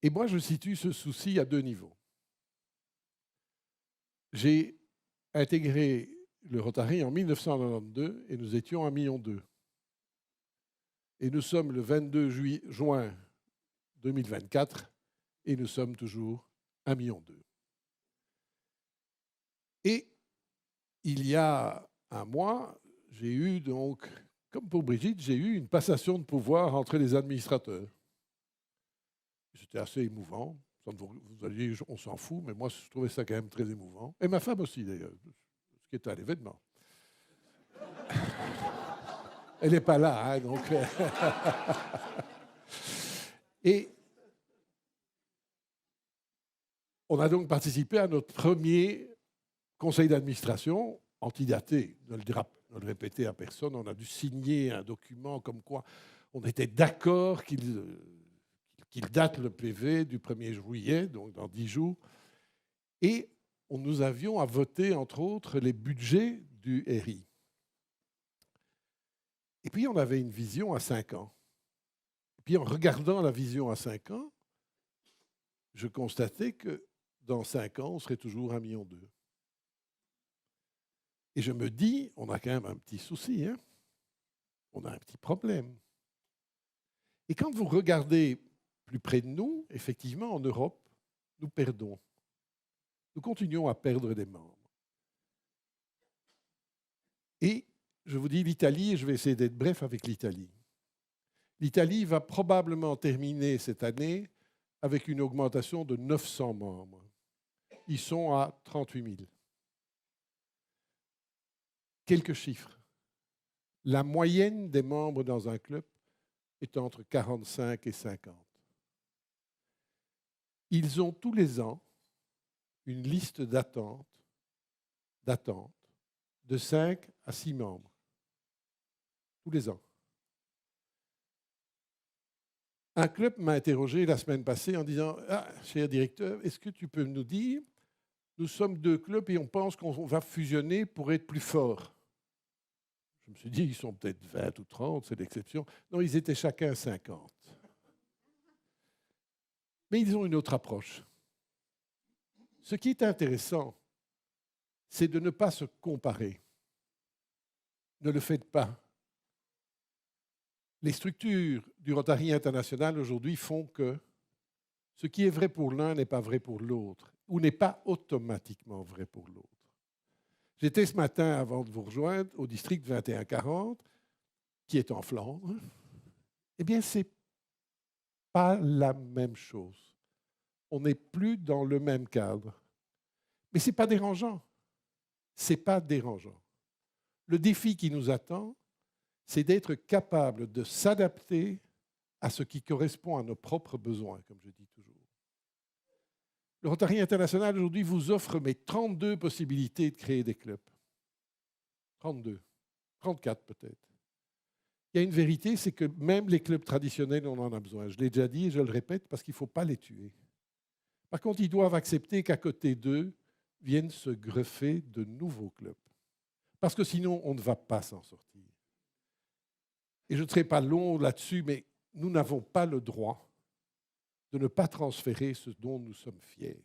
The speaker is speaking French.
Et moi, je situe ce souci à deux niveaux. J'ai intégré le Rotary en 1992 et nous étions 1,2 million. Et nous sommes le 22 juin 2024 et nous sommes toujours 1,2 million. Et il y a un mois, j'ai eu donc, comme pour Brigitte, j'ai eu une passation de pouvoir entre les administrateurs. C'était assez émouvant. Vous allez dire, on s'en fout, mais moi, je trouvais ça quand même très émouvant. Et ma femme aussi, d'ailleurs, ce qui était à l'événement. Elle n'est pas là, hein, donc. Et on a donc participé à notre premier conseil d'administration antidaté. Ne le répéter à personne. On a dû signer un document comme quoi on était d'accord qu'il date le PV du 1er juillet, donc dans 10 jours. Et nous avions à voter, entre autres, les budgets du RI. Et puis, on avait une vision à 5 ans. Et puis, en regardant la vision à 5 ans, je constatais que dans 5 ans, on serait toujours 1,2 million. Et je me dis, on a quand même un petit souci, hein? On a un petit problème. Et quand vous regardez plus près de nous, effectivement, en Europe, nous perdons. Nous continuons à perdre des membres. Et je vous dis l'Italie, et je vais essayer d'être bref avec l'Italie. L'Italie va probablement terminer cette année avec une augmentation de 900 membres. Ils sont à 38 000. Quelques chiffres. La moyenne des membres dans un club est entre 45 et 50. Ils ont tous les ans une liste d'attente de 5 à 6 membres. Tous les ans. Un club m'a interrogé la semaine passée en disant « Ah, cher directeur, est-ce que tu peux nous dire, nous sommes 2 clubs et on pense qu'on va fusionner pour être plus forts ?» Je me suis dit, ils sont peut-être 20 ou 30, c'est l'exception. Non, ils étaient chacun 50. Mais ils ont une autre approche. Ce qui est intéressant, c'est de ne pas se comparer. Ne le faites pas. Les structures du Rotary international aujourd'hui font que ce qui est vrai pour l'un n'est pas vrai pour l'autre, ou n'est pas automatiquement vrai pour l'autre. J'étais ce matin, avant de vous rejoindre, au district 2140, qui est en Flandre. Eh bien, ce n'est pas la même chose. On n'est plus dans le même cadre. Mais ce n'est pas dérangeant. Ce n'est pas dérangeant. Le défi qui nous attend, c'est d'être capable de s'adapter à ce qui correspond à nos propres besoins, comme je dis toujours. Le Rotary international, aujourd'hui, vous offre 32 possibilités de créer des clubs. 32. 34 peut-être. Il y a une vérité, c'est que même les clubs traditionnels, on en a besoin. Je l'ai déjà dit et je le répète parce qu'il ne faut pas les tuer. Par contre, ils doivent accepter qu'à côté d'eux viennent se greffer de nouveaux clubs. Parce que sinon, on ne va pas s'en sortir. Et je ne serai pas long là-dessus, mais nous n'avons pas le droit de ne pas transférer ce dont nous sommes fiers.